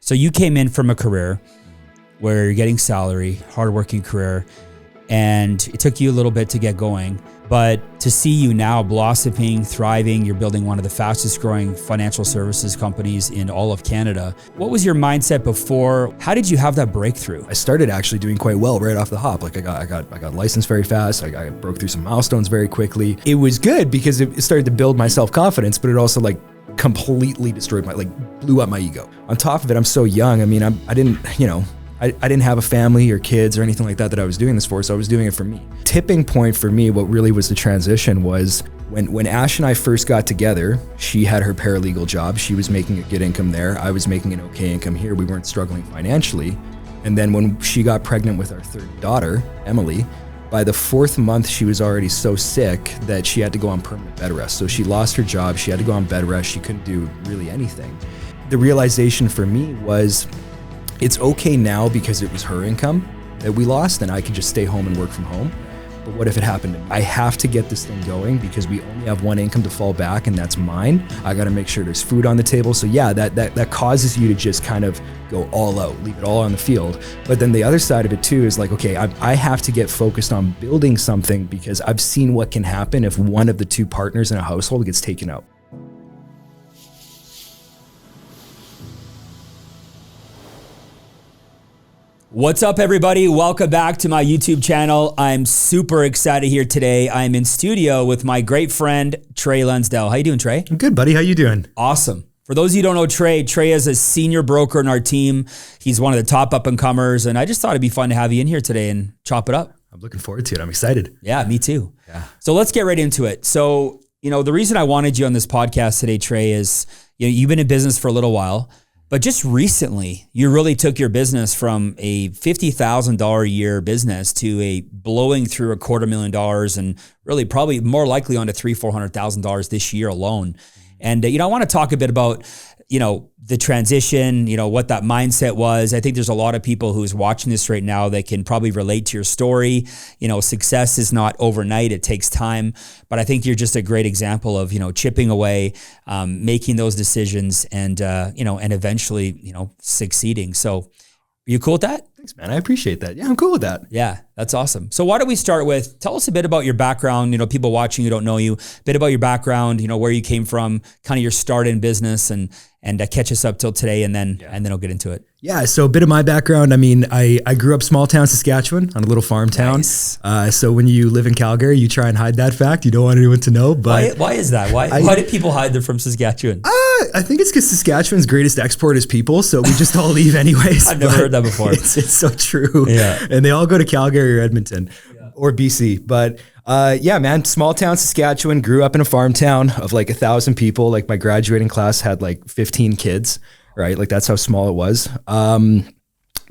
So you came in from a career where you're getting salary, hardworking career, and it took you a little bit to get going. But to see you now blossoming, thriving, you're building one of the fastest growing financial services companies in all of Canada. What was your mindset before? How did you have that breakthrough? I started actually doing quite well right off the hop. Like I got licensed very fast. I broke through some milestones very quickly. It was good because it started to build my self-confidence, but it also completely destroyed blew up my ego. On top of it, I'm so young. I mean, I didn't have a family or kids or anything like that I was doing this for, so I was doing it for me. Tipping point for me, what really was the transition was when Ash and I first got together, she had her paralegal job. She was making a good income there. I was making an okay income here. We weren't struggling financially. And then when she got pregnant with our third daughter, Emily, by the 4th month, she was already so sick that she had to go on permanent bed rest. So she lost her job. She had to go on bed rest. She couldn't do really anything. The realization for me was, it's okay now because it was her income that we lost and I could just stay home and work from home. But what if it happened to me? I have to get this thing going because we only have one income to fall back and that's mine. I got to make sure there's food on the table. So yeah, that causes you to just kind of go all out, leave it all on the field. But then the other side of it too is okay, I have to get focused on building something because I've seen what can happen if one of the two partners in a household gets taken out. What's up, everybody? Welcome back to my YouTube channel. I'm super excited here today. I'm in studio with my great friend, Trey Lansdell. How you doing, Trey? I'm good, buddy. How you doing? Awesome. For those of you who don't know Trey is a senior broker in our team. He's one of the top up-and-comers, and I just thought it'd be fun to have you in here today and chop it up. I'm looking forward to it. I'm excited. Yeah, me too. Yeah. So let's get right into it. So, the reason I wanted you on this podcast today, Trey, is you've been in business for a little while. But just recently, you really took your business from a $50,000 a year business to a blowing through $250,000 and really probably more likely onto $300,000-$400,000 this year alone. And, I want to talk a bit about, the transition, what that mindset was. I think there's a lot of people who's watching this right now that can probably relate to your story. Success is not overnight. It takes time. But I think you're just a great example of, chipping away, making those decisions and eventually, succeeding. So are you cool with that? Thanks, man. I appreciate that. Yeah, I'm cool with that. Yeah, that's awesome. So why don't we start with, tell us a bit about your background, people watching who don't know you, a bit about your background, where you came from, kind of your start in business and catch us up till today and then I'll get into it. Yeah, so a bit of my background. I mean, I grew up small town Saskatchewan on a little farm town. Nice. So when you live in Calgary, you try and hide that fact. You don't want anyone to know. But why is that? Why do people hide they're from Saskatchewan? I think it's because Saskatchewan's greatest export is people, so we just all leave anyways. I've never heard that before. It's so true. Yeah. And they all go to Calgary or Edmonton or BC. But yeah, man, small town Saskatchewan, grew up in a farm town of 1,000 people. My graduating class had 15 kids, right? That's how small it was.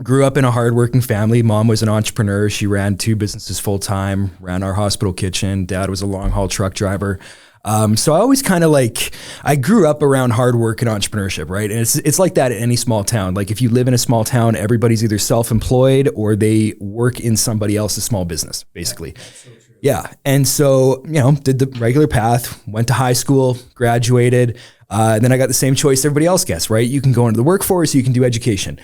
Grew up in a hardworking family. Mom was an entrepreneur. She ran 2 businesses full time, ran our hospital kitchen. Dad was a long haul truck driver. So I always kind of I grew up around hard work and entrepreneurship, right? And it's like that in any small town. If you live in a small town, everybody's either self-employed or they work in somebody else's small business, basically. Yeah. And so, did the regular path, went to high school, graduated. And then I got the same choice everybody else gets, right? You can go into the workforce, you can do education.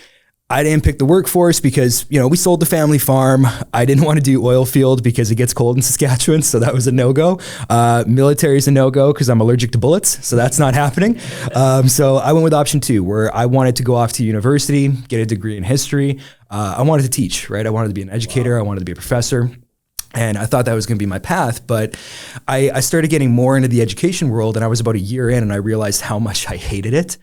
I didn't pick the workforce because, we sold the family farm. I didn't want to do oil field because it gets cold in Saskatchewan. So that was a no-go. Military is a no-go because I'm allergic to bullets. So that's not happening. So I went with option 2 where I wanted to go off to university, get a degree in history. I wanted to teach, right? I wanted to be an educator. I wanted to be a professor. And I thought that was going to be my path, but I started getting more into the education world and I was about a year in and I realized how much I hated it.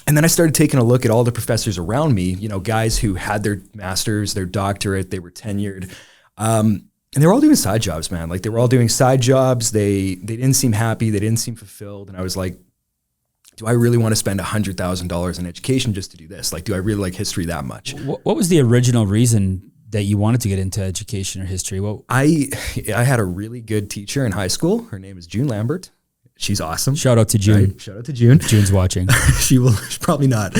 And then I started taking a look at all the professors around me, guys who had their master's, their doctorate, they were tenured. And they were all doing side jobs, man. They were all doing side jobs. They didn't seem happy. They didn't seem fulfilled. And I was like, do I really want to spend $100,000 in education just to do this? Do I really like history that much? What was the original reason that you wanted to get into education or history? I had a really good teacher in high school. Her name is June Lambert. She's awesome. Shout out to June. Right? Shout out to June. June's watching. She's probably not.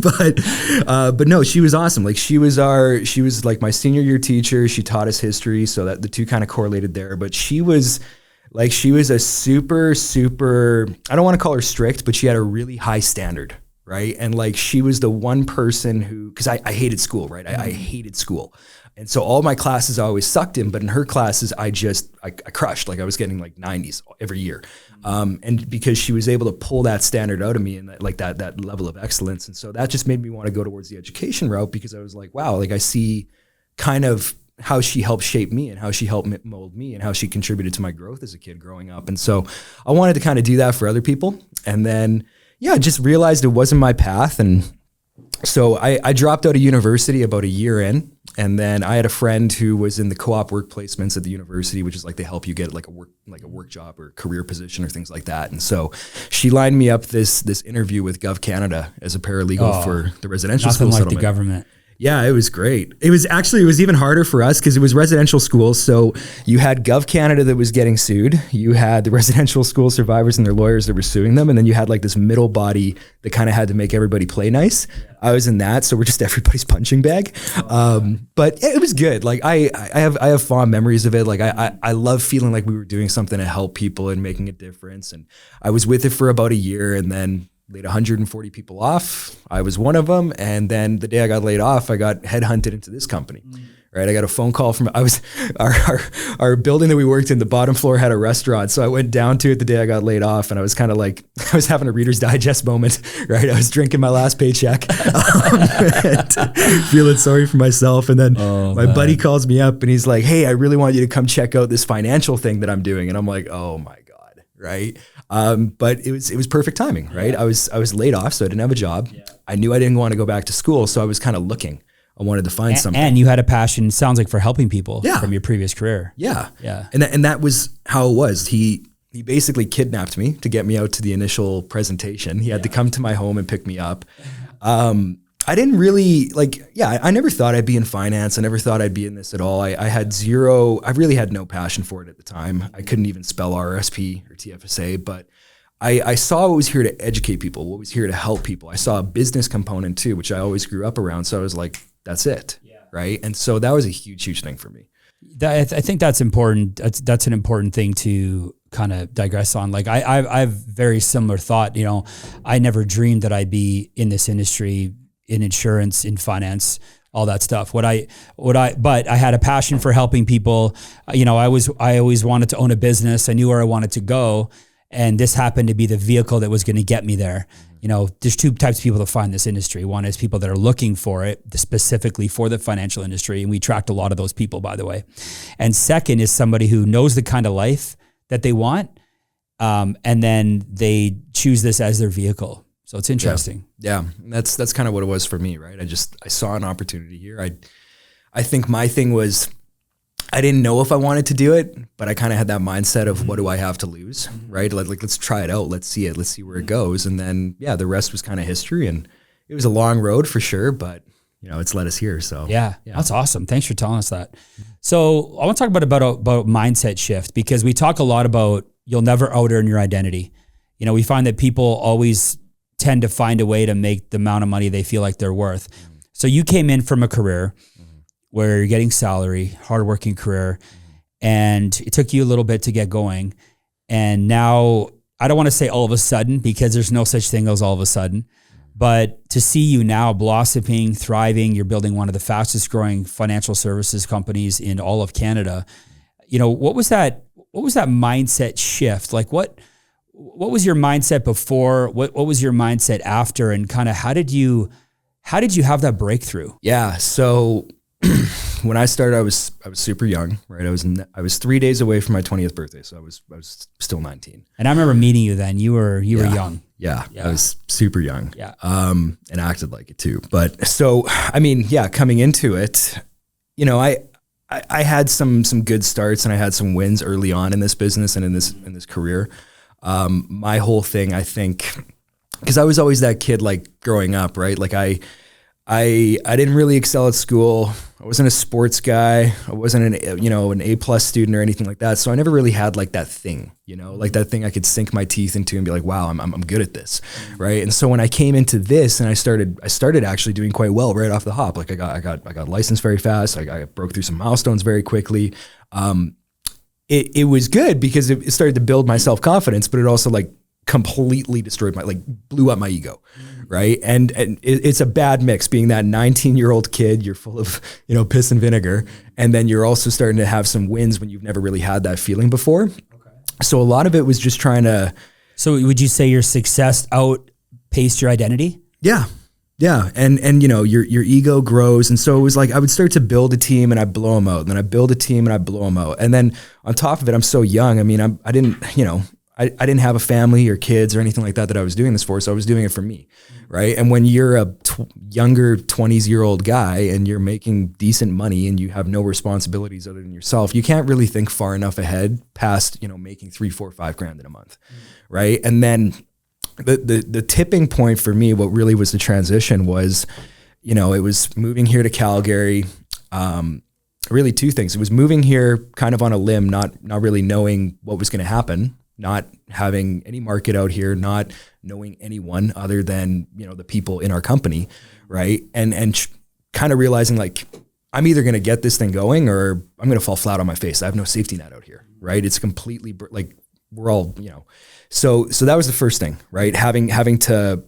But no, she was awesome. She was my senior year teacher. She taught us history. So that the two kind of correlated there, but she was a super, I don't want to call her strict, but she had a really high standard. right? And like, she was the one person who, because I hated school, right? I hated school. And so all my classes I always sucked in, but in her classes, I crushed. Like, I was getting like 90s every year. And because she was able to pull that standard out of me and that level of excellence. And so that just made me want to go towards the education route, because I was like, wow, like I see kind of how she helped shape me and how she helped mold me and how she contributed to my growth as a kid growing up. And so I wanted to kind of do that for other people. And then, yeah, just realized it wasn't my path. And so I dropped out of university about a year in. And then I had a friend who was in the co-op work placements at the university, which is like they help you get like a work job or career position or things like that. And so she lined me up this interview with Gov Canada as a paralegal for the residential school like settlement. The government. Yeah, it was great. It was even harder for us because it was residential schools. So you had Gov Canada that was getting sued. You had the residential school survivors and their lawyers that were suing them. And then you had like this middle body that kind of had to make everybody play nice. I was in that. So we're just everybody's punching bag. But yeah, it was good. Like I have fond memories of it. Like I love feeling like we were doing something to help people and making a difference. And I was with it for about a year, and then laid 140 people off. I was one of them. And then the day I got laid off, I got headhunted into this company, right? I got a phone call from, our building that we worked in, the bottom floor had a restaurant. So I went down to it the day I got laid off, and I was kind of like, I was having a Reader's Digest moment, right? I was drinking my last paycheck, and feeling sorry for myself. And then my buddy calls me up and he's like, hey, I really want you to come check out this financial thing that I'm doing. And I'm like, oh my God, right? But it was perfect timing, right? Yeah. I was laid off, so I didn't have a job. Yeah. I knew I didn't want to go back to school, so I was kind of looking. I wanted to find something. And you had a passion, sounds like, for helping people from your previous career. Yeah. Yeah. And that was how it was. He basically kidnapped me to get me out to the initial presentation. He had to come to my home and pick me up. I didn't really I never thought I'd be in finance. I never thought I'd be in this at all. I really had no passion for it at the time. I couldn't even spell RSP or TFSA, but I saw what was here to educate people, what was here to help people. I saw a business component too, which I always grew up around. So I was like, that's it. Yeah. Right. And so that was a huge thing for me. I think that's important. That's an important thing to kind of digress on. Like I have very similar thought. You know, I never dreamed that I'd be in this industry, in insurance, in finance, all that stuff. But I had a passion for helping people. You know, I always wanted to own a business. I knew where I wanted to go. And this happened to be the vehicle that was going to get me there. You know, there's two types of people that find this industry. One is people that are looking for it specifically for the financial industry. And we tracked a lot of those people, by the way. And second is somebody who knows the kind of life that they want. And then they choose this as their vehicle. So it's interesting. Yeah. That's kind of what it was for me, right? I saw an opportunity here. I think my thing was, I didn't know if I wanted to do it, but I kind of had that mindset of what do I have to lose, right? Like let's try it out. Let's see it. Let's see where it goes. And then, yeah, the rest was kind of history, and it was a long road for sure, but you know, it's led us here. So yeah, that's awesome. Thanks for telling us that. So I want to talk about mindset shift, because we talk a lot about you'll never out-earn your identity. You know, we find that people always tend to find a way to make the amount of money they feel like they're worth. So you came in from a career where you're getting salary, hardworking career, and it took you a little bit to get going. And now, I don't want to say all of a sudden, because there's no such thing as all of a sudden, but to see you now blossoming, thriving, you're building one of the fastest growing financial services companies in all of Canada. You know, what was that mindset shift? Like what was your mindset before? What was your mindset after? And kind of how did you have that breakthrough? Yeah. So when I started, I was super young, right? I was 3 days away from my 20th birthday. So I was still 19. And I remember meeting you then. You were young. Yeah. I was super young. Yeah. And acted like it too. But so, I mean, yeah, coming into it, you know, I had some good starts, and I had some wins early on in this business and in this career. My whole thing, I think, because I was always that kid, like growing up, right? Like I didn't really excel at school. I wasn't a sports guy. I wasn't an A+ student or anything like that. So I never really had like that thing, you know, like that thing I could sink my teeth into and be like, wow, I'm good at this, right? And so when I came into this, and I started actually doing quite well right off the hop. Like I got licensed very fast. I broke through some milestones very quickly. It was good because it started to build my self-confidence, but it also like completely destroyed blew up my ego. Right. And it's a bad mix being that 19-year-old kid, you're full of, piss and vinegar. And then you're also starting to have some wins when you've never really had that feeling before. Okay. So a lot of it was just trying to. So would you say your success outpaced your identity? Yeah. Yeah. And your ego grows. And so it was like, I would start to build a team and I blow them out. And then I build a team and I blow them out. And then on top of it, I'm so young. I mean, I didn't have a family or kids or anything like that I was doing this for. So I was doing it for me. Right. And when you're a younger 20-year-old guy and you're making decent money and you have no responsibilities other than yourself, you can't really think far enough ahead past, making $3, $4, $5 in a month. Right. And then the tipping point for me, what really was the transition was, it was moving here to Calgary. Really two things. It was moving here kind of on a limb, not really knowing what was going to happen, not having any market out here, not knowing anyone other than, the people in our company. Right. And kind of realizing like, I'm either going to get this thing going or I'm going to fall flat on my face. I have no safety net out here. Right. It's completely we're all, so that was the first thing, right? Having to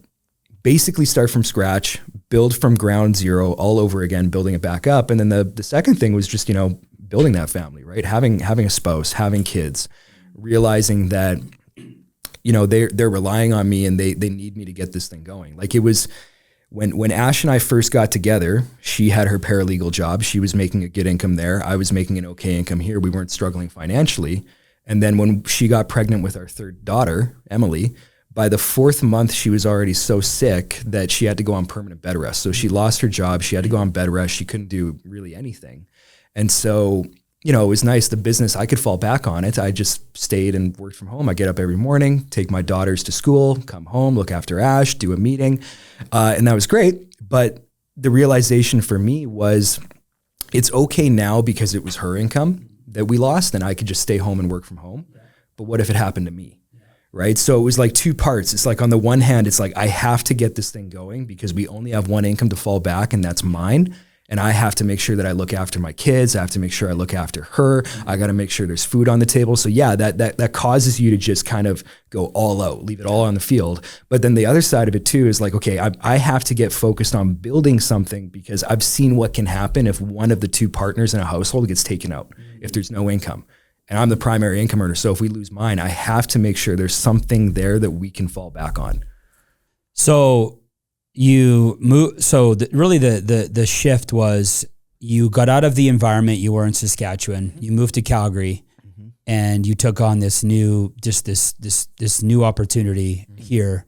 basically start from scratch, build from ground zero all over again, building it back up. And then the second thing was just, building that family, right? Having a spouse, having kids, realizing that, they're relying on me and they need me to get this thing going. Like it was when Ash and I first got together, she had her paralegal job. She was making a good income there. I was making an okay income here. We weren't struggling financially. And then when she got pregnant with our third daughter, Emily, by the 4th month, she was already so sick that she had to go on permanent bed rest. So she lost her job. She had to go on bed rest. She couldn't do really anything. And so, it was nice. The business, I could fall back on it. I just stayed and worked from home. I get up every morning, take my daughters to school, come home, look after Ash, do a meeting. And that was great. But the realization for me was it's okay now because it was her income that we lost and I could just stay home and work from home. But what if it happened to me? Right. So it was like two parts. It's like on the one hand, it's like I have to get this thing going because we only have one income to fall back and that's mine. And I have to make sure that I look after my kids. I have to make sure I look after her. I got to make sure there's food on the table. So yeah, that causes you to just kind of go all out, leave it all on the field. But then the other side of it too is like, okay, I have to get focused on building something because I've seen what can happen if one of the two partners in a household gets taken out, if there's no income. And I'm the primary income earner. So if we lose mine, I have to make sure there's something there that we can fall back on. So you move. So really the shift was you got out of the environment you were in Saskatchewan, you moved to Calgary, and you took on this new, just this new opportunity here.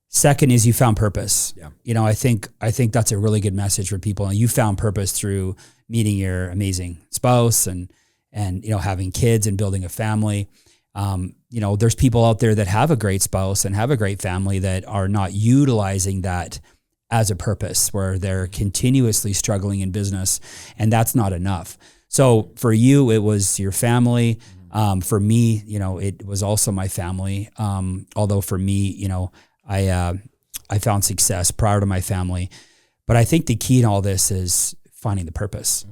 Second is you found purpose. Yeah. I think that's a really good message for people. You found purpose through meeting your amazing spouse and having kids and building a family. There's people out there that have a great spouse and have a great family that are not utilizing that as a purpose, where they're continuously struggling in business, and that's not enough. So for you, it was your family. For me, it was also my family. Although for me, I found success prior to my family, but I think the key in all this is finding the purpose.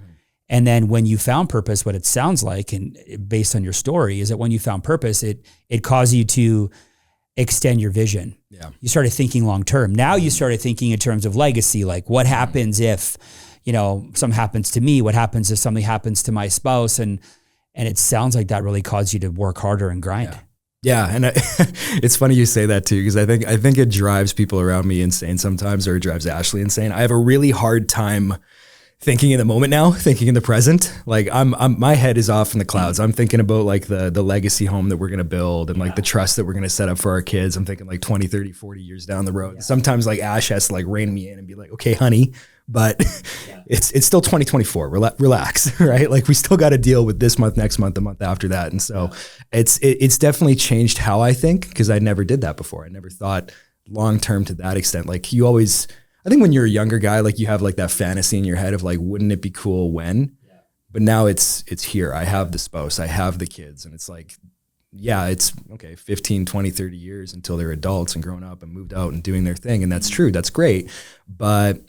And then when you found purpose, what it sounds like, and based on your story, is that when you found purpose, it caused you to extend your vision. Yeah. You started thinking long-term. Now you started thinking in terms of legacy, like what happens if, something happens to me? What happens if something happens to my spouse? And it sounds like that really caused you to work harder and grind. Yeah. And it's funny you say that too, because I think it drives people around me insane sometimes, or it drives Ashley insane. I have a really hard time thinking in the moment now, thinking in the present. Like my head is off in the clouds. I'm thinking about like the legacy home that we're going to build and like the trust that we're going to set up for our kids. I'm thinking like 20, 30, 40 years down the road. Yeah. Sometimes like Ash has to like rein me in and be like, okay, honey, but it's still 2024. Relax, right? Like we still got to deal with this month, next month, the month after that. And so it's definitely changed how I think, because I never did that before. I never thought long-term to that extent. Like I think when you're a younger guy, like you have like that fantasy in your head of like, wouldn't it be cool when? Yeah. But now it's here. I have the spouse, I have the kids, and it's like, yeah, it's okay, 15, 20, 30 years until they're adults and grown up and moved out and doing their thing. And that's true. That's great. But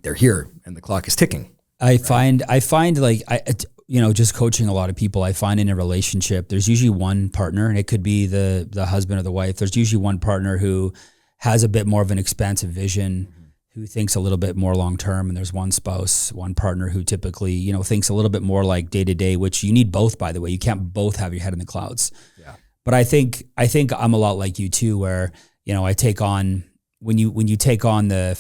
they're here and the clock is ticking. I find like just coaching a lot of people, I find in a relationship, there's usually one partner, and it could be the husband or the wife. There's usually one partner who has a bit more of an expansive vision, who thinks a little bit more long-term. And there's one spouse, one partner who typically, thinks a little bit more like day to day, which you need both, by the way. You can't both have your head in the clouds. Yeah. But I think I'm a lot like you too, where, I take on, when you take on the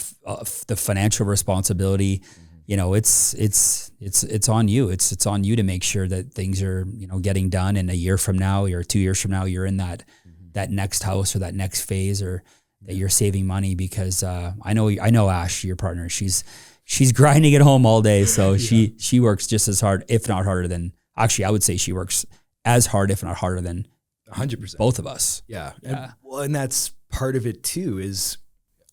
financial responsibility, it's on you. It's on you to make sure that things are, getting done. And a year from now or 2 years from now, you're in that next house or that next phase, or that you're saving money, because I know Ash, your partner, she's grinding at home all day. So she works just as hard, if not harder than, actually, I would say she works as hard, if not harder than 100%. Both of us. Yeah. And that's part of it too, is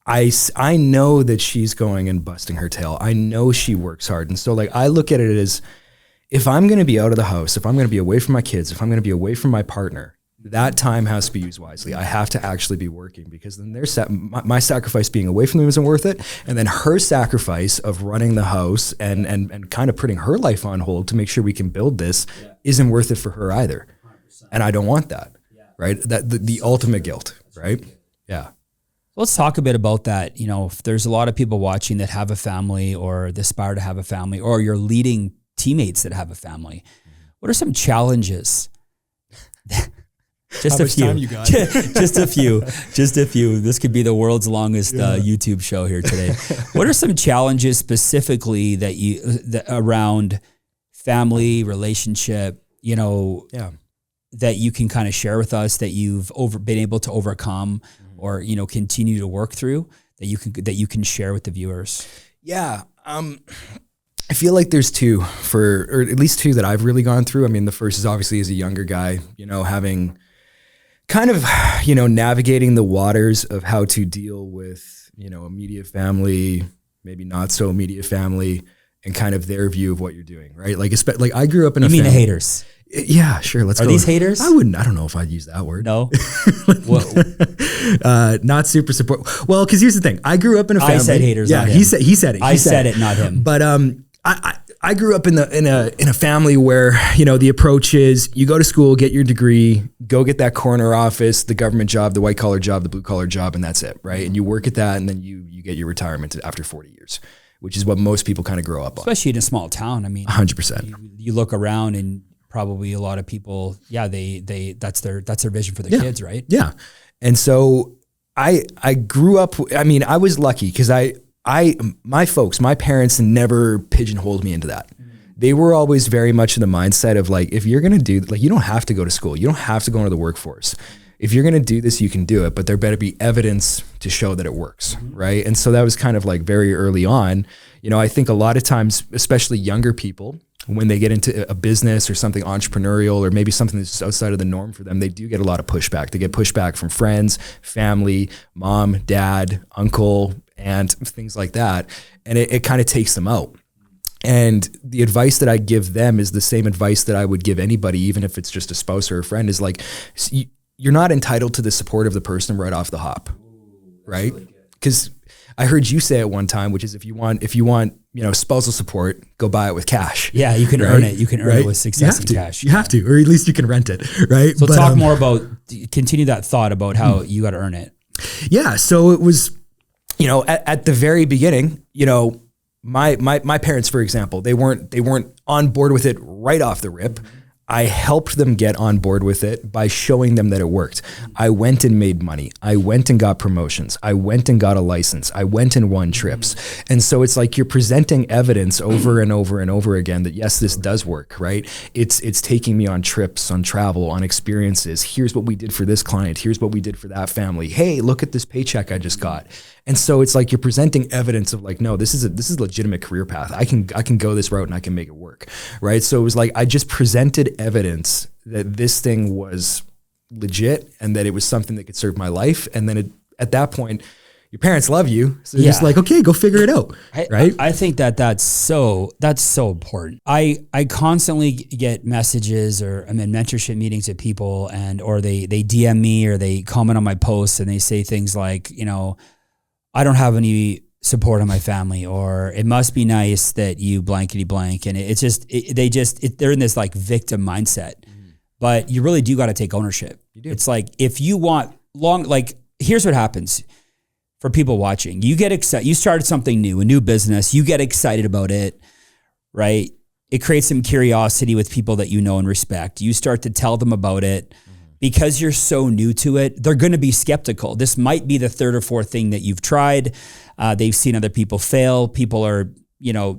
I know that she's going and busting her tail. I know she works hard. And so I look at it as, if I'm going to be out of the house, if I'm going to be away from my kids, if I'm going to be away from my partner, that time has to be used wisely. I have to actually be working, because then my sacrifice being away from them isn't worth it. And then her sacrifice of running the house and kind of putting her life on hold to make sure we can build this isn't worth it for her either. 100%. And I don't want that, right? That the ultimate guilt, right? Yeah. Let's talk a bit about that. If there's a lot of people watching that have a family, or aspire to have a family, or you're leading teammates that have a family, what are some challenges? Just a few. Time you got? Just a few. This could be the world's longest YouTube show here today. What are some challenges specifically that around family, relationship, that you can kind of share with us, that you've been able to overcome, or continue to work through, that you can share with the viewers? Yeah. I feel like there's two, or at least two that I've really gone through. I mean, the first is obviously as a younger guy, having kind of, navigating the waters of how to deal with, immediate family, maybe not so immediate family, and kind of their view of what you're doing, right? Like I grew up in You mean the haters? Yeah, sure. Let's go. Are these haters? I don't know if I'd use that word. No. Not super support. Well, because here's the thing. I grew up in a family. I said haters. Yeah, not him. he said it. I said it, not him. But I grew up in a family where, the approach is, you go to school, get your degree, go get that corner office, the government job, the white collar job, the blue collar job, and that's it, right? And you work at that, and then you get your retirement after 40 years, which is what most people kind of grow up on. Especially in a small town. I mean, 100%. You look around, and probably a lot of people, they that's their vision for their kids, right? Yeah. And so I grew up, I was lucky, because my parents never pigeonholed me into that. They were always very much in the mindset of if you're going to do, you don't have to go to school. You don't have to go into the workforce. If you're going to do this, you can do it, but there better be evidence to show that it works. Right. And so that was kind of very early on. I think a lot of times, especially younger people, when they get into a business or something entrepreneurial, or maybe something that's just outside of the norm for them, they do get a lot of pushback. They get pushback from friends, family, mom, dad, uncle, and things like that. And it kind of takes them out. And the advice that I give them is the same advice that I would give anybody, even if it's just a spouse or a friend, is you're not entitled to the support of the person right off the hop, right? Because I heard you say at one time, which is if you want, spousal support, go buy it with cash. Yeah, you can earn it. You can earn it with success and cash. You have to, or at least you can rent it, right? So talk more about, continue that thought about how you got to earn it. Yeah. So it was, at the very beginning, my parents, for example, they weren't on board with it right off the rip. I helped them get on board with it by showing them that it worked. I went and made money. I went and got promotions. I went and got a license. I went and won trips. And so it's you're presenting evidence over and over and over again that yes, this does work, right? It's taking me on trips, on travel, on experiences. Here's what we did for this client. Here's what we did for that family. Hey, look at this paycheck I just got. And so it's you're presenting evidence of no, this is a legitimate career path. I can go this route and I can make it work, right? So it was I just presented evidence that this thing was legit and that it was something that could serve my life. And then at that point, your parents love you, so they're just okay, go figure it out, right? I think that's so important. I constantly get messages, or I'm in mentorship meetings with people, or they DM me, or they comment on my posts, and they say things like, I don't have any support on my family, or it must be nice that you blankety blank. And they're in this like victim mindset, but you really do got to take ownership. You do. It's like, if you want here's what happens for people watching. You get excited, you started something new, a new business, you get excited about it, right? It creates some curiosity with people that you know and respect. You start to tell them about it. Because you're so new to it, they're going to be skeptical. This might be the third or fourth thing that you've tried. They've seen other people fail. People are,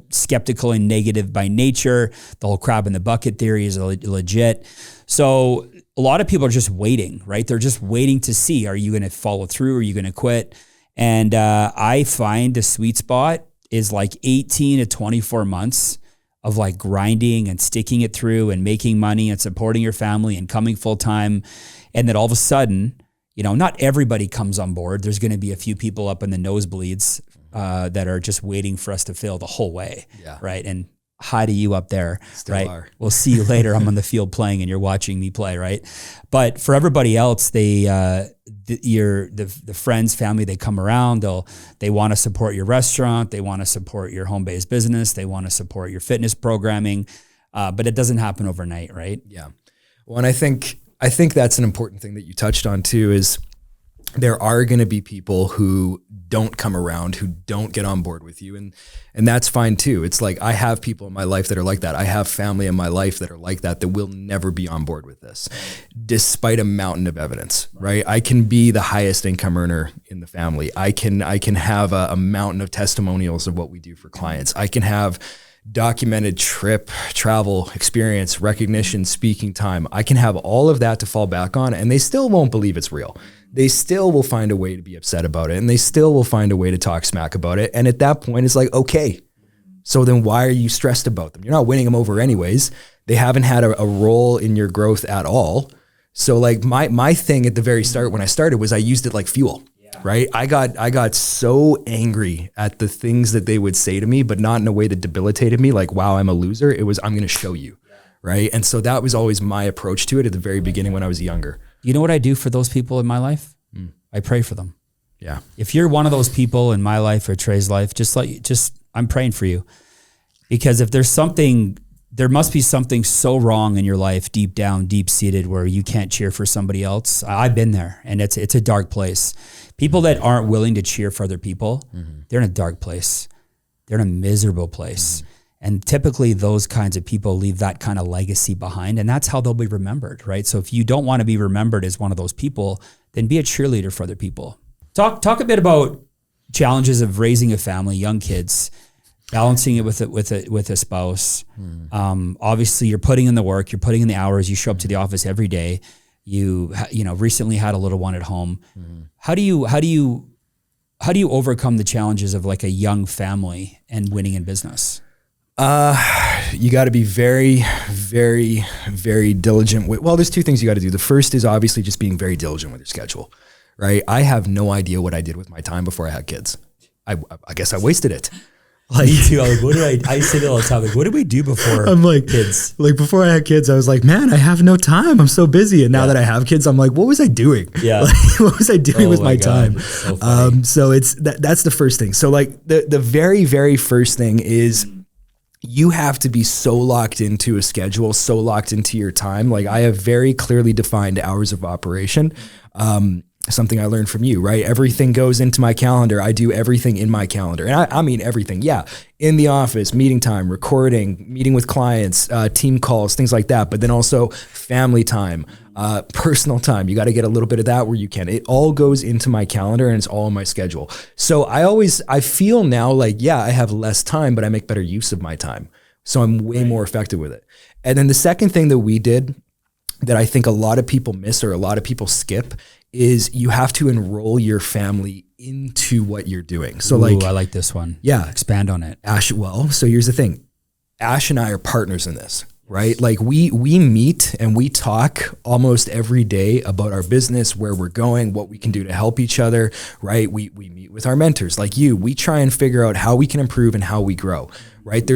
skeptical and negative by nature. The whole crab in the bucket theory is legit. So a lot of people are just waiting, right? They're just waiting to see, are you going to follow through? Are you going to quit? And I find the sweet spot is like 18 to 24 months of like grinding and sticking it through and making money and supporting your family and coming full time. And then all of a sudden, not everybody comes on board. There's going to be a few people up in the nosebleeds that are just waiting for us to fail the whole way. Yeah. Right. And hi to you up there. Still right. Are. We'll see you later. I'm on the field playing and you're watching me play. Right. But for everybody else, the friends, family, they come around, they want to support your restaurant. They want to support your home-based business. They want to support your fitness programming. But it doesn't happen overnight. Right. Yeah. Well, and I think that's an important thing that you touched on too, is there are going to be people who don't come around, who don't get on board with you. And that's fine too. It's like, I have people in my life that are like that. I have family in my life that are like that will never be on board with this, despite a mountain of evidence, right? I can be the highest income earner in the family. I can have a mountain of testimonials of what we do for clients. I can have documented travel experience, recognition, speaking time. I can have all of that to fall back on, and they still won't believe it's real. They still will find a way to be upset about it, and they still will find a way to talk smack about it. And at that point, it's like, okay, so then why are you stressed about them? You're not winning them over anyways. They haven't had a role in your growth at all. So like my thing at the very start when I started was I used it like fuel. Right. I got so angry at the things that they would say to me, but not in a way that debilitated me. Like, wow, I'm a loser. It was, I'm going to show you. Right. And so that was always my approach to it at the very beginning when I was younger. You know what I do for those people in my life? I pray for them. Yeah. If you're one of those people in my life or Trey's life, I'm praying for you, because if there must be something so wrong in your life, deep down, deep seated, where you can't cheer for somebody else. I've been there, and it's a dark place. People that aren't willing to cheer for other people, they're in a dark place. They're in a miserable place. And typically those kinds of people leave that kind of legacy behind, and that's how they'll be remembered, right? So if you don't want to be remembered as one of those people, then be a cheerleader for other people. Talk a bit about challenges of raising a family, young kids, balancing it with a spouse. Obviously you're putting in the work, you're putting in the hours, you show up to the office every day. You recently had a little one at home. How do you overcome the challenges of like a young family and winning in business? You got to be very, very, very diligent well, there's two things you got to do. The first is obviously just being very diligent with your schedule, right? I have no idea what I did with my time before I had kids. I guess I wasted it. Like, me too. I say that all the time. Like, what did we do before kids? Like before I had kids, I was like, man, I have no time. I'm so busy. And now that I have kids, I'm like, what was I doing? Yeah. Like, what was I doing with my time? So it's that's the first thing. So like the very, very first thing is you have to be so locked into a schedule, so locked into your time. Like I have very clearly defined hours of operation. Something I learned from you, right? Everything goes into my calendar. I do everything in my calendar. And I mean everything. Yeah. In the office, meeting time, recording, meeting with clients, team calls, things like that. But then also family time, personal time. You got to get a little bit of that where you can. It all goes into my calendar and it's all in my schedule. So I feel now like, yeah, I have less time, but I make better use of my time. So I'm way more effective with it. And then the second thing that we did that I think a lot of people miss or a lot of people skip is you have to enroll your family into what you're doing. So I like this one. Yeah. Expand on it. So here's the thing. Ash and I are partners in this, right? Like we meet and we talk almost every day about our business, where we're going, what we can do to help each other, right? We meet with our mentors like you. We try and figure out how we can improve and how we grow, right?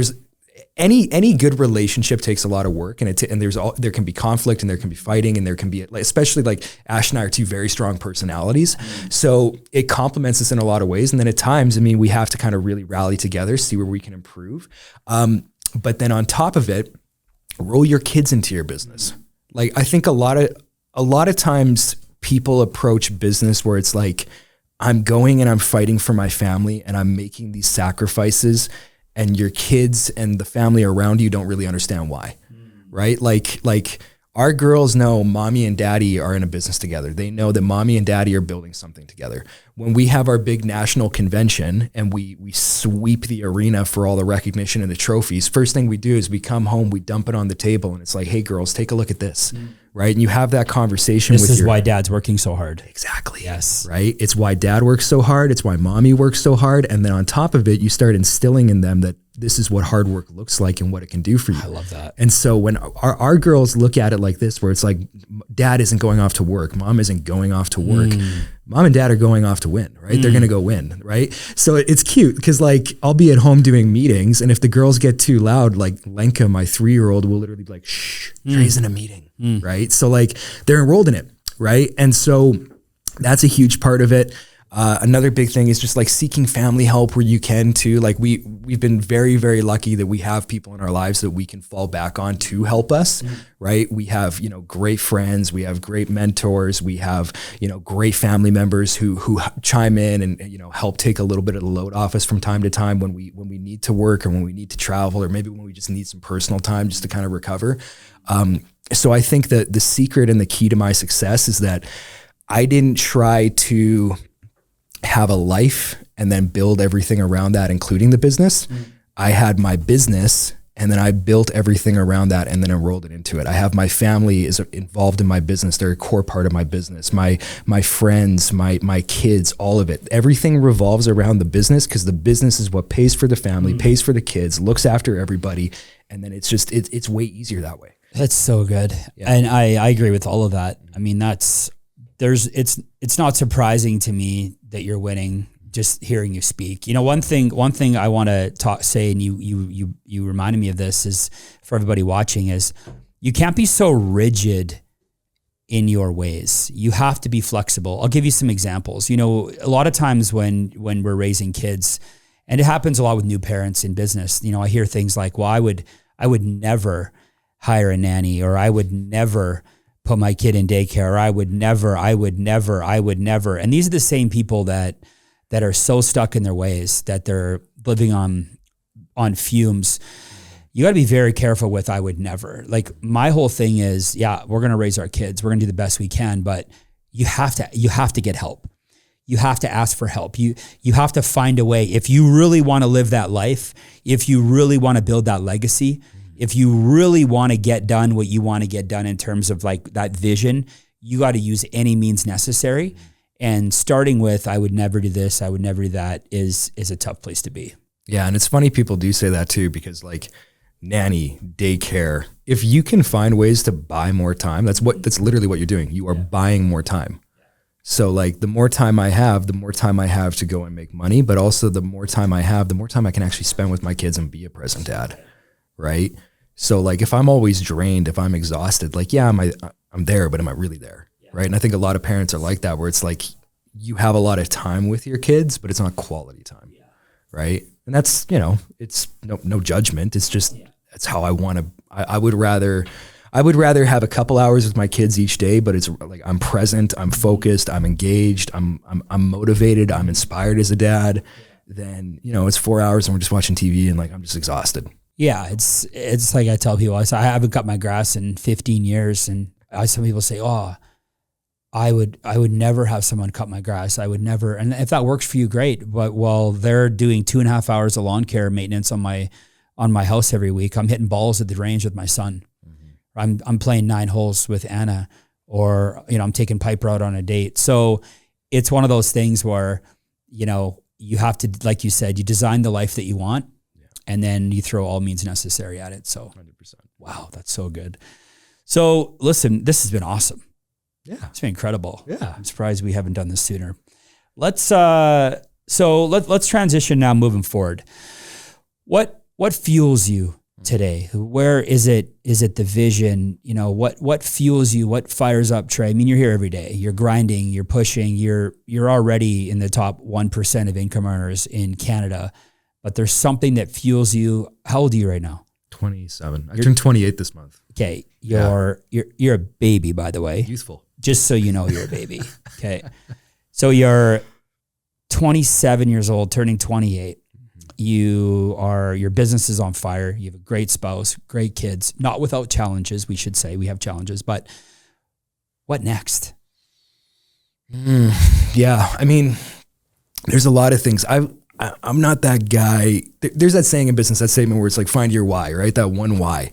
any good relationship takes a lot of work, and there can be conflict, and there can be fighting, and there can be, especially like Ash and I are two very strong personalities. So it complements us in a lot of ways. And then at times, I mean, we have to kind of really rally together, see where we can improve. But then on top of it, roll your kids into your business. Like, I think a lot of times people approach business where it's like, I'm going and I'm fighting for my family and I'm making these sacrifices, and your kids and the family around you don't really understand why, right? Like our girls know mommy and daddy are in a business together. They know that mommy and daddy are building something together. When we have our big national convention and we sweep the arena for all the recognition and the trophies, first thing we do is we come home, we dump it on the table, and it's like, hey girls, take a look at this, right? And you have that conversation This is why dad's working so hard. Exactly. Yes. Right? It's why dad works so hard. It's why mommy works so hard. And then on top of it, you start instilling in them that this is what hard work looks like and what it can do for you. I love that. And so when our girls look at it like this, where it's like, dad isn't going off to work, mom isn't going off to work, mom and dad are going off to win, right? They're going to go win, right? So it's cute because, like, I'll be at home doing meetings, and if the girls get too loud, like Lenka, my 3-year-old, will literally be like, shh, Trey's in a meeting, right? So like they're enrolled in it, right? And so that's a huge part of it. Another big thing is just like seeking family help where you can too. Like we've been very, very lucky that we have people in our lives that we can fall back on to help us, right? We have, great friends, we have great mentors, we have, great family members who chime in and, help take a little bit of the load off us from time to time when we need to work or when we need to travel, or maybe when we just need some personal time just to kind of recover. So I think that the secret and the key to my success is that I didn't try to have a life and then build everything around that, including the business. I had my business, and then I built everything around that and then enrolled it into it. I have my family is involved in my business. They're a core part of my business. My friends, my kids, all of it. Everything revolves around the business because the business is what pays for the family, pays for the kids, looks after everybody. And then it's way easier that way. That's so good. Yeah. And I agree with all of that. I mean, it's not surprising to me that you're winning just hearing you speak. One thing I want to say, and you reminded me of this, is for everybody watching, is you can't be so rigid in your ways. You have to be flexible. I'll give you some examples. A lot of times when we're raising kids, and it happens a lot with new parents in business, I hear things like, well, I would never hire a nanny, or I would never put my kid in daycare, or I would never. And these are the same people that are so stuck in their ways that they're living on fumes. You got to be very careful with I would never. Like, my whole thing is, we're going to raise our kids. We're going to do the best we can, but you have to get help. You have to ask for help. You have to find a way. If you really want to live that life, if you really want to build that legacy, if you really want to get done what you want to get done in terms of like that vision, you got to use any means necessary. And starting with, I would never do this, I would never do that is a tough place to be. Yeah. And it's funny people do say that too, because like nanny, daycare, if you can find ways to buy more time, that's literally what you're doing. You are buying more time. So like the more time I have to go and make money, but also the more time I have, the more time I can actually spend with my kids and be a present dad. Right. So like if I'm always drained, if I'm exhausted, like, I'm there, but am I really there? Yeah. Right. And I think a lot of parents are like that, where it's like you have a lot of time with your kids, but it's not quality time. Yeah. Right. And that's, it's no judgment. It's just, that's how I want to, I would rather have a couple hours with my kids each day, but it's like I'm present, I'm focused, I'm engaged, I'm motivated, I'm inspired as a dad. Then, it's 4 hours and we're just watching TV and like I'm just exhausted. Yeah, it's like I tell people, I haven't cut my grass in 15 years, and some people say, "Oh, I would never have someone cut my grass. I would never." And if that works for you, great. But while they're doing 2.5 hours of lawn care maintenance on my house every week, I'm hitting balls at the range with my son. Mm-hmm. I'm playing 9 holes with Anna, or I'm taking Piper out on a date. So it's one of those things where you have to, like you said, you design the life that you want. And then you throw all means necessary at it. So 100%. Wow, that's so good. So listen, this has been awesome. Yeah. It's been incredible. Yeah. I'm surprised we haven't done this sooner. Let's transition now moving forward. What fuels you today? Where is it? Is it the vision? You know, what fuels you? What fires up, Trey? I mean, you're here every day. You're grinding, you're pushing, you're already in the top 1% of income earners in Canada, but there's something that fuels you. How old are you right now? 27. I turned 28 this month. Okay. You're a baby, by the way. Useful. Just so you know, you're a baby. Okay. So you're 27 years old, turning 28. Your business is on fire. You have a great spouse, great kids, not without challenges. We should say we have challenges, but what next? Yeah. I mean, there's a lot of things. I'm not that guy. There's that saying in business, that statement where it's like, find your why, right? That one why.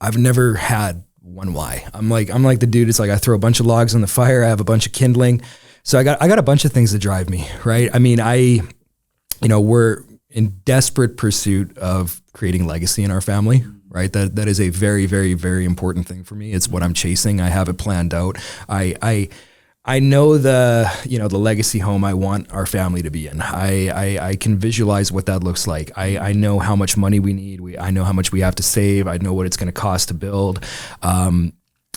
I've never had one why. I'm like the dude. It's like, I throw a bunch of logs on the fire. I have a bunch of kindling. So I got a bunch of things that drive me, right? I mean, we're in desperate pursuit of creating legacy in our family, right? That is a very, very, very important thing for me. It's what I'm chasing. I have it planned out. I know the legacy home I want our family to be in. I can visualize what that looks like. I know how much money we need. I know how much we have to save. I know what it's going to cost to build.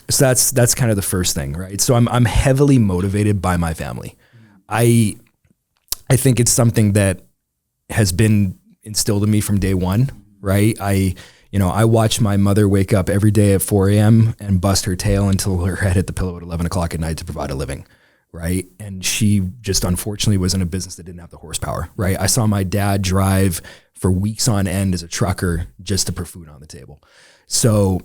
So that's kind of the first thing, right? So I'm heavily motivated by my family. I think it's something that has been instilled in me from day one, right? I watch my mother wake up every day at 4 a.m. and bust her tail until her head hit the pillow at 11 o'clock at night to provide a living, right? And she just unfortunately was in a business that didn't have the horsepower, right? I saw my dad drive for weeks on end as a trucker just to put food on the table. So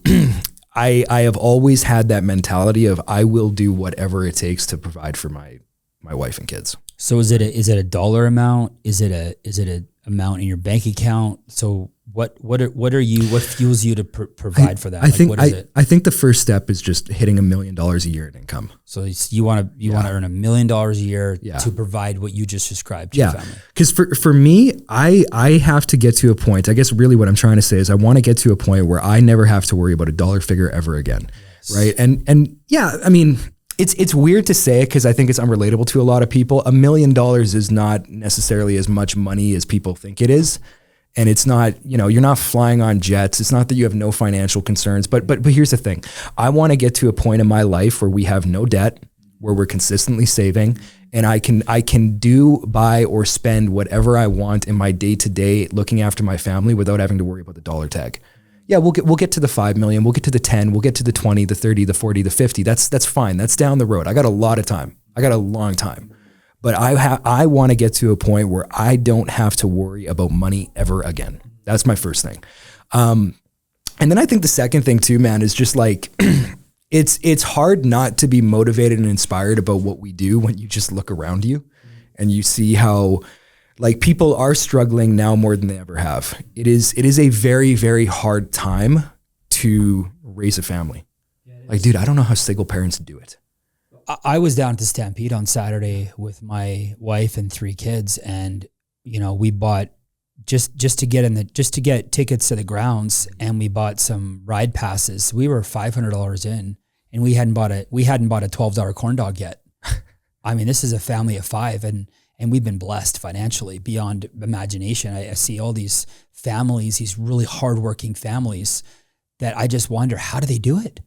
I have always had that mentality of I will do whatever it takes to provide for my wife and kids. So is it a dollar amount? Is it a amount in your bank account? So what fuels you to provide for that? I think the first step is just hitting $1 million a year in income. So you want to earn $1 million a year to provide what you just described to your family. Because for me, I have to get to a point. I guess really what I'm trying to say is I want to get to a point where I never have to worry about a dollar figure ever again, right? And yeah, I mean, it's weird to say it because I think it's unrelatable to a lot of people. $1 million is not necessarily as much money as people think it is. And it's not, you're not flying on jets. It's not that you have no financial concerns, but here's the thing. I want to get to a point in my life where we have no debt, where we're consistently saving, and I can do, buy, or spend whatever I want in my day-to-day looking after my family without having to worry about the dollar tag. Yeah, we'll get to the 5 million, we'll get to the 10, we'll get to the 20, the 30, the 40, the 50. That's fine. That's down the road. I got a lot of time. I got a long time. But I want to get to a point where I don't have to worry about money ever again. That's my first thing. And then I think the second thing too, man, is just like, it's hard not to be motivated and inspired about what we do when you just look around you and you see how like people are struggling now more than they ever have. It is a very, very hard time to raise a family. Like, dude, I don't know how single parents do it. I was down at the Stampede on Saturday with my wife and 3 kids, and we bought just to get tickets to the grounds, and we bought some ride passes. We were $500 in, and we hadn't bought a $12 corn dog yet. I mean, this is a family of 5, and we've been blessed financially beyond imagination. I see all these families, these really hardworking families, that I just wonder, how do they do it?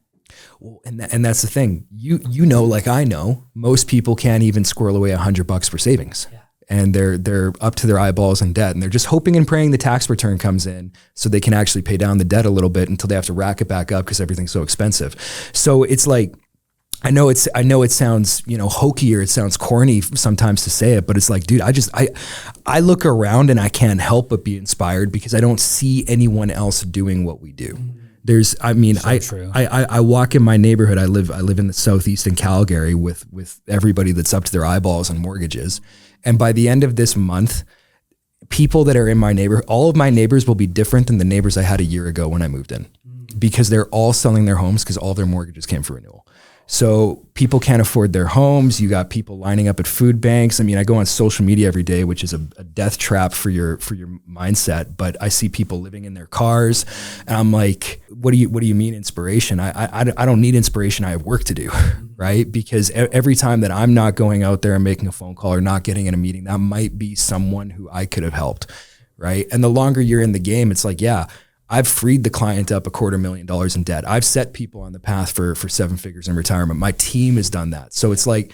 Well, and that's the thing. Like I know, most people can't even squirrel away $100 for savings. Yeah. And they're up to their eyeballs in debt, and they're just hoping and praying the tax return comes in so they can actually pay down the debt a little bit until they have to rack it back up because everything's so expensive. So it's like, I know it sounds, hokey, or it sounds corny sometimes to say it, but it's like, dude, I look around and I can't help but be inspired because I don't see anyone else doing what we do. I walk in my neighborhood. I live in the southeast in Calgary with everybody that's up to their eyeballs in mortgages. And by the end of this month, people that are in my neighborhood, all of my neighbors will be different than the neighbors I had a year ago when I moved in, because they're all selling their homes because all their mortgages came for renewal. So people can't afford their homes. You got people lining up at food banks. I mean, I go on social media every day, which is a death trap for your mindset. But I see people living in their cars, and I'm like, what do you mean inspiration? I don't need inspiration. I have work to do, right? Because every time that I'm not going out there and making a phone call or not getting in a meeting, that might be someone who I could have helped, right? And the longer you're in the game, it's like, yeah, I've freed the client up $250,000 in debt. I've set people on the path for 7 figures in retirement. My team has done that. So it's like,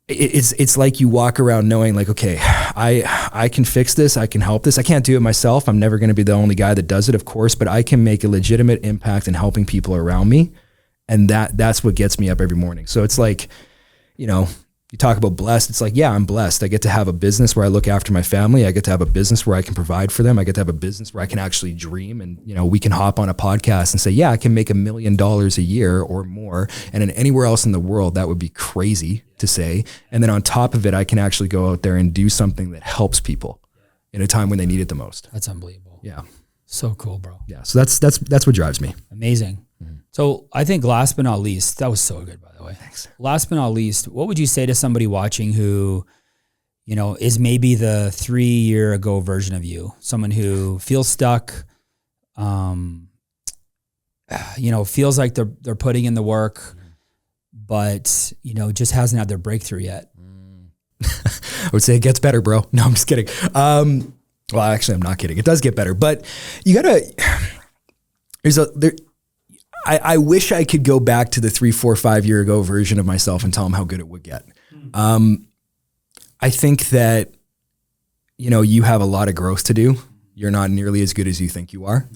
it's like you walk around knowing like, okay, I can fix this. I can help this. I can't do it myself. I'm never going to be the only guy that does it, of course, but I can make a legitimate impact in helping people around me. And that's what gets me up every morning. So it's like, you know, you talk about blessed. It's like, yeah, I'm blessed. I get to have a business where I look after my family. I get to have a business where I can provide for them. I get to have a business where I can actually dream. And, you know, we can hop on a podcast and say, yeah, I can make $1 million a year or more. And in anywhere else in the world, that would be crazy to say. And then on top of it, I can actually go out there and do something that helps people in a time when they need it the most. That's unbelievable. Yeah. So cool, bro. Yeah. So that's what drives me. Amazing. Mm-hmm. So I think last but not least, that was so good, by the way. Thanks. Last but not least, what would you say to somebody watching who, you know, is maybe the 3-year ago version of you, someone who feels stuck, you know, feels like they're putting in the work, but, you know, just hasn't had their breakthrough yet? I would say it gets better, bro. No, I'm just kidding. Well, actually, I'm not kidding. It does get better, but you gotta, I wish I could go back to the 3, 4, 5 year ago version of myself and tell them how good it would get. I think that, you know, you have a lot of growth to do. You're not nearly as good as you think you are,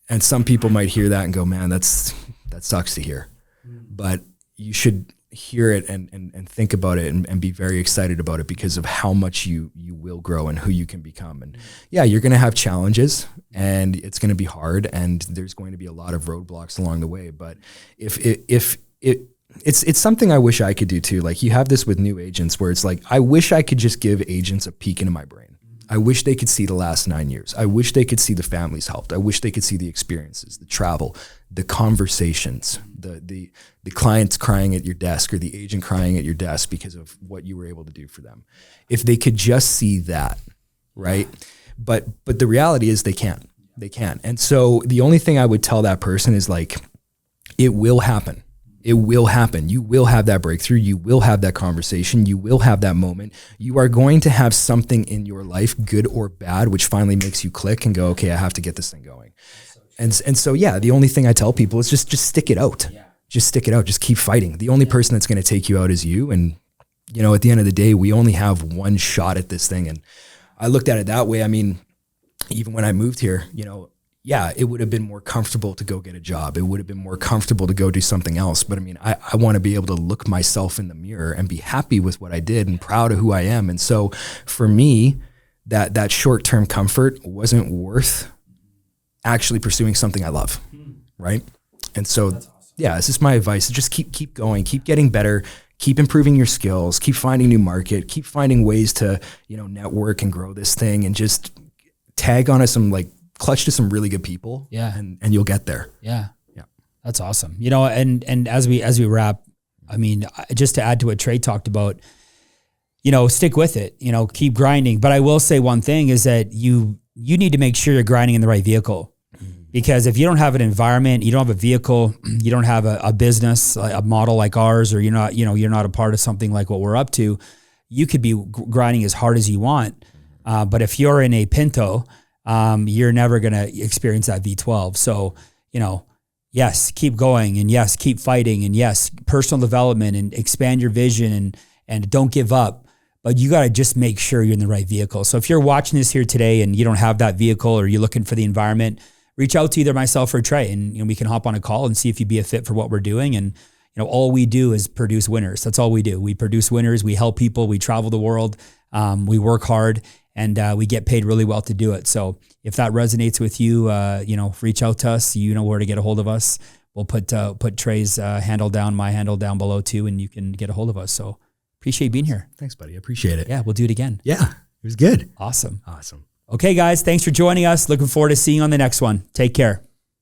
and some people might hear that and go, man, that sucks to hear, but you should hear it and think about it and be very excited about it because of how much you will grow and who you can become. And yeah, you're going to have challenges and it's going to be hard and there's going to be a lot of roadblocks along the way. But it's something I wish I could do too. Like you have this with new agents where it's like, I wish I could just give agents a peek into my brain. I wish they could see the last 9 years. I wish they could see the families helped. I wish they could see the experiences, the travel, the conversations, the clients crying at your desk or the agent crying at your desk because of what you were able to do for them. If they could just see that, right? But the reality is they can't. They can't. And so the only thing I would tell that person is like, it will happen. It will happen. You will have that breakthrough. You will have that conversation. You will have that moment. You are going to have something in your life, good or bad, which finally makes you click and go, okay, I have to get this thing going. And so, yeah, the only thing I tell people is just stick it out. Yeah. Just stick it out. Just keep fighting. The only person that's going to take you out is you. And, you know, at the end of the day, we only have one shot at this thing. And I looked at it that way. I mean, even when I moved here, you know, yeah, it would have been more comfortable to go get a job. It would have been more comfortable to go do something else. But I mean, I want to be able to look myself in the mirror and be happy with what I did and proud of who I am. And so for me, that short-term comfort wasn't worth actually pursuing something I love, right? And so, awesome. Yeah, it's just my advice. Just keep going, keep getting better, keep improving your skills, keep finding new market, keep finding ways to, you know, network and grow this thing and just tag on clutch to some really good people. Yeah. And you'll get there. Yeah. Yeah. That's awesome. You know, and as we wrap, I mean, just to add to what Trey talked about, you know, stick with it, you know, keep grinding. But I will say one thing is that you need to make sure you're grinding in the right vehicle. Because if you don't have an environment, you don't have a vehicle, you don't have a business, a model like ours, or you're not a part of something like what we're up to, you could be grinding as hard as you want. But if you're in a Pinto, you're never going to experience that V12. So, you know, yes, keep going, and yes, keep fighting, and yes, personal development and expand your vision and don't give up. But you got to just make sure you're in the right vehicle. So if you're watching this here today and you don't have that vehicle or you're looking for the environment, reach out to either myself or Trey, and you know, we can hop on a call and see if you'd be a fit for what we're doing. And you know, all we do is produce winners. That's all we do. We produce winners. We help people. We travel the world. We work hard, and we get paid really well to do it. So if that resonates with you, you know, reach out to us. You know where to get a hold of us. We'll put Trey's handle down, my handle down below too, and you can get a hold of us. So appreciate being here. Thanks, buddy. I appreciate it. Yeah, we'll do it again. Yeah, it was good. Awesome. Awesome. Okay, guys, thanks for joining us. Looking forward to seeing you on the next one. Take care.